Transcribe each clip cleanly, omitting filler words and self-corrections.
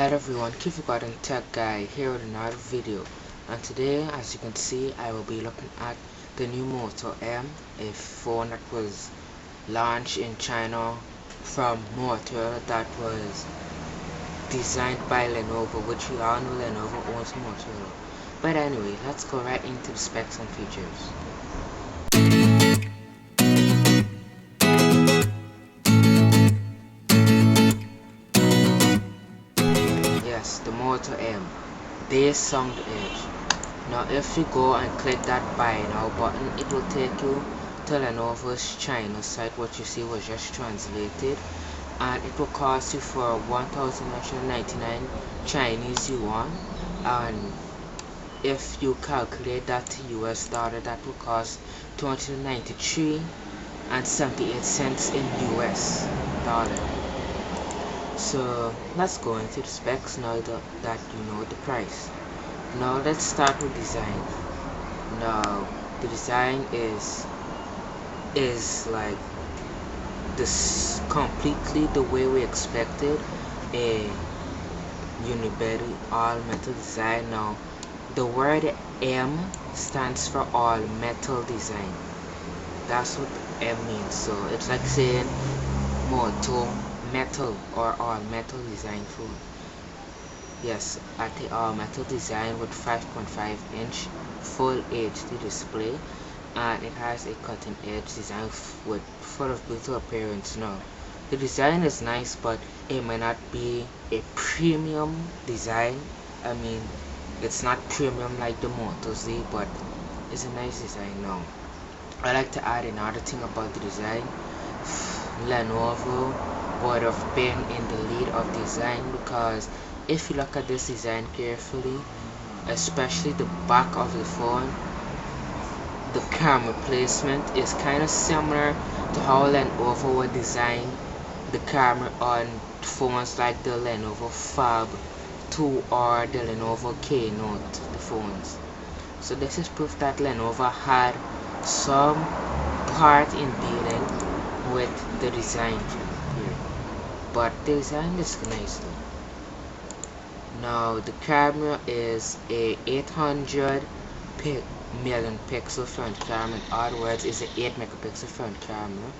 Hello everyone, Keep Forgotten Tech Guy here with another video, and today, as you can see, I will be looking at the new Moto M, a phone that was launched in China from Moto that was designed by Lenovo, which we all know Lenovo owns Moto. But anyway, let's go right into the specs and features. Yes, the Moto M, bass sound edge. Now if you go and click that buy now button, it will take you to Lenovo's China site. What you see was just translated, and it will cost you for 1,999 Chinese yuan, and if you calculate that to US dollar, that will cost 293 and 78 cents in US dollar. So let's go into the specs now that you know the price. Now let's start with design. Now the design is like this, completely the way we expected, a unibody all metal design. Now the word M stands for all metal design. That's what M means. So it's like saying Moto metal or all metal design phone. Yes, at the all metal design with 5.5-inch full HD display, and it has a cutting edge design with full of beautiful appearance. Now the design is nice, but it may not be a premium design. I mean, it's not premium like the Moto Z, but it's a nice design. Now I like to add another thing about the design. Lenovo would have been in the lead of design, because if you look at this design carefully, especially the back of the phone, the camera placement is kind of similar to how Lenovo would design the camera on phones like the Lenovo Fab 2 or the Lenovo Keynote, the phones. So this is proof that Lenovo had some part in dealing with the design here. But the design is nice though. Now the camera is a 800 million pixel front camera. In other words, it's an 8 megapixel front camera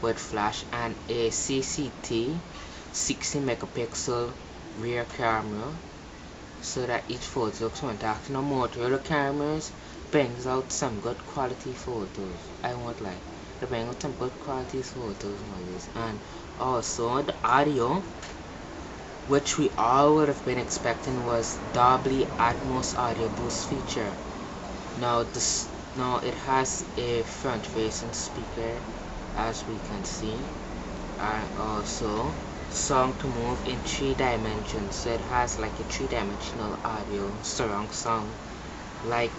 with flash, and a CCT 60 megapixel rear camera, so that each photo looks fantastic. Now Motorola cameras brings out some good quality photos. I won't lie, they bring out some good quality photos nowadays. And also the audio, which we all would have been expecting, was Dolby Atmos audio boost feature. Now it has a front-facing speaker, as we can see, and also song to move in 3 dimensions. So it has like a 3-dimensional audio surround sound, like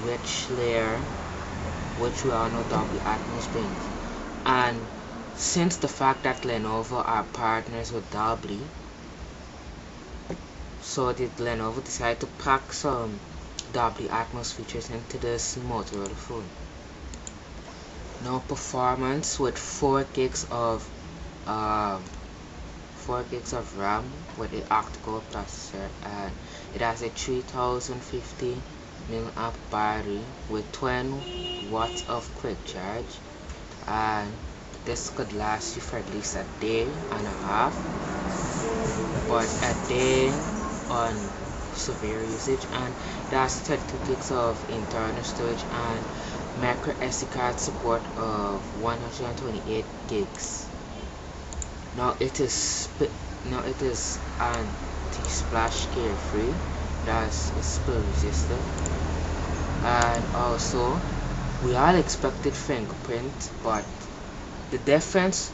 rich layer, which we all know Dolby Atmos brings. And since the fact that Lenovo are partners with Dolby, so did Lenovo decide to pack some Dolby Atmos features into this Motorola phone. Now performance with 4 gigs of RAM with an octa-core processor, and it has a 3050 mAh battery with 20 watts of quick charge, and this could last you for at least a day and a half, but a day on severe usage. And it has 32 gigs of internal storage and micro SD card support of 128 gigs. Now it is anti-splash carefree, that's spill resistant, and also we all expected fingerprint, but the difference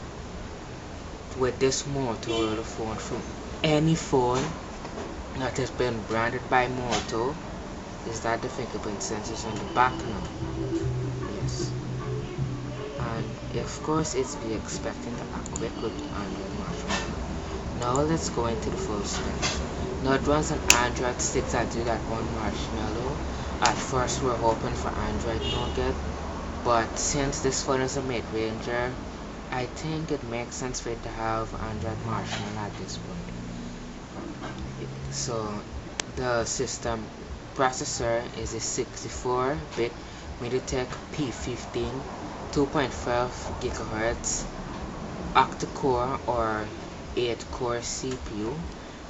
with this Motorola phone from any phone that has been branded by Moto is that the fingerprint sensors on the back now. Yes, and of course it's be expecting to act quick with Android Marshmallow. Now let's go into the full specs. Now it runs on Android 6 that do that one Marshmallow. At first we were hoping for Android Nougat, but since this phone is a mid-ranger, I think it makes sense for it to have Android Marshmallow at this point. So the system processor is a 64-bit MediaTek P15 2.5 GHz octa-core or 8-core CPU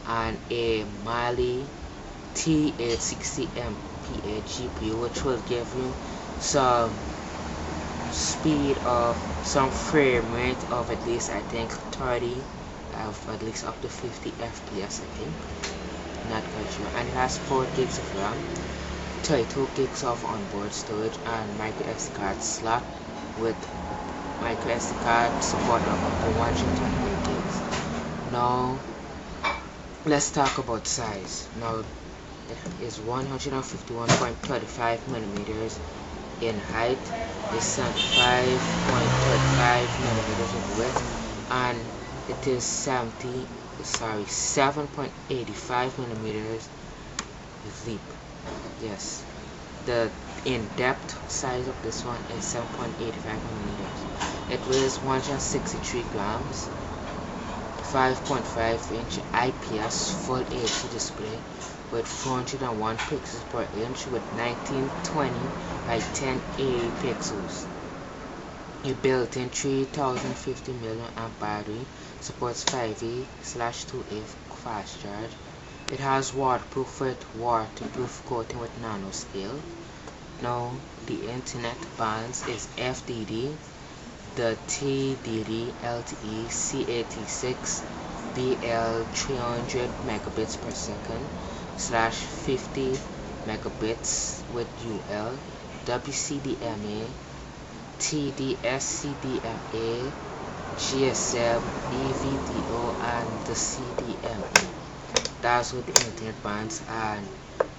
and a Mali T860 MPA GPU, which will give you some speed of some frame rate of at least I think 30 of at least up to 50 FPS I think, not quite sure. And it has 4 gigs of RAM, 32 gigs of onboard storage and micro SD card slot with micro SD card support of up to 128 gigs. Now let's talk about size. Now it is 151.35 millimeters in height, is 75.35 millimeters in width, and it is 7.85 millimeters deep. Yes, the in-depth size of this one is 7.85 millimeters. It weighs 163 grams, 5.5-inch IPS Full HD display with 401 pixels per inch with 1920 by 1080 pixels. A built-in 3050 mAh battery, supports 5A/2A fast charge. It has waterproof with waterproof coating with nanoscale. Now the internet bands is FDD, the TDD LTE C86 BL 300 megabits per second /50 megabits with UL, WCDMA, TD-SCDMA, GSM, EVDO, and the CDMA. That's with the internet bands. And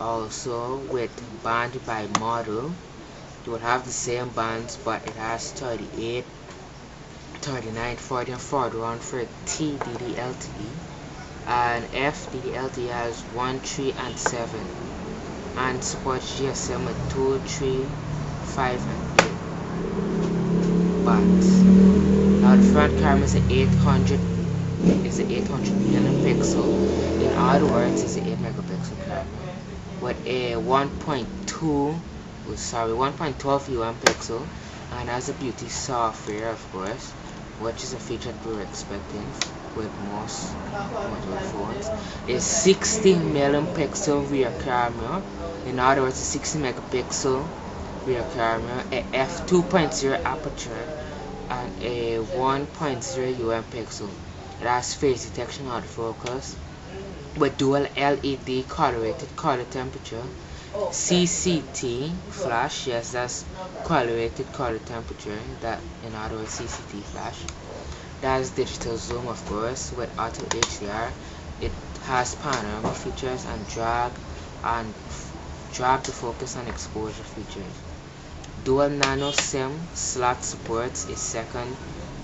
also with band by model, you will have the same bands, but it has 38, 39, 40, and 41 for TDD LTE, and FDD LTE has 1, 3, and 7, and supports GSM with 2, 3, 5, and 8 bands. Now the front camera is an 800 megapixel. In other words, it's an 8 megapixel camera with a 1.12 UM pixel, and has a beauty software, of course, which is a feature that we're expecting with most mobile phones. A 60 megapixel rear camera. In other words, a 60 megapixel rear camera, a f2.0 aperture, and a 1.0 UM pixel. It has face detection autofocus with dual LED colorated color temperature, CCT flash. Yes, that's colorated color temperature, that in other words CCT flash. That's digital zoom, of course, with auto HDR. It has panorama features and drag to focus and exposure features. Dual nano SIM slot supports a second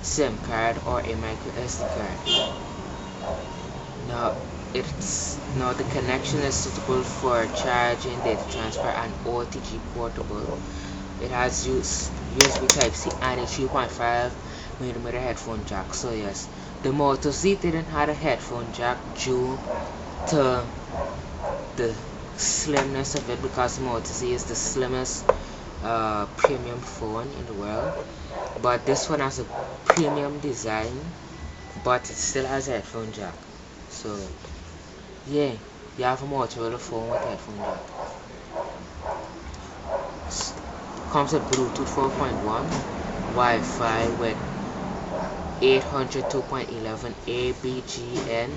SIM card or a micro SD card. Now the connection is suitable for charging, data transfer, and OTG portable. It has USB Type-C and a 3.5mm headphone jack. So yes, the Moto Z didn't have a headphone jack due to the slimness of it, because the Moto Z is the slimmest premium phone in the world. But this one has a premium design, but it still has a headphone jack. So yeah, you have a Motorola phone with headphone jack. Comes with Bluetooth 4.1, Wi-Fi with 802.11 ABGN,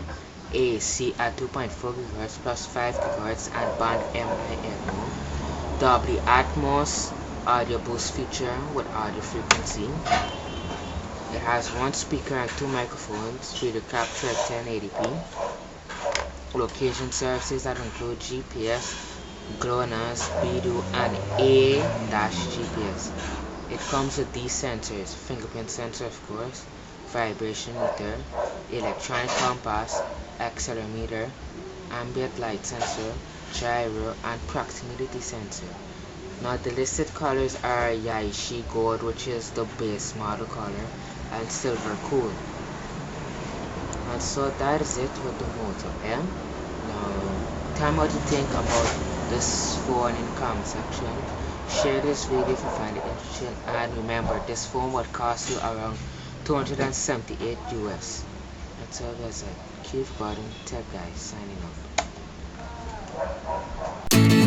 AC at 2.4 GHz plus 5 GHz, and band MIMO. Dolby Atmos audio boost feature with audio frequency. It has 1 speaker and 2 microphones, video capture at 1080p. Location services that include GPS, GLONASS, BDU, and A-GPS. It comes with these sensors: fingerprint sensor, of course, vibration meter, electronic compass, accelerometer, ambient light sensor, gyro, and proximity sensor. Now the listed colors are Yaishi Gold, which is the base model color, and Silver Cool. And so that is it with the Moto M. Now Tell me what you think about this phone in the comment section. Share this video if you find it interesting, and remember, this phone would cost you around 278 US. That's all guys. Keep bottom tech guys signing off.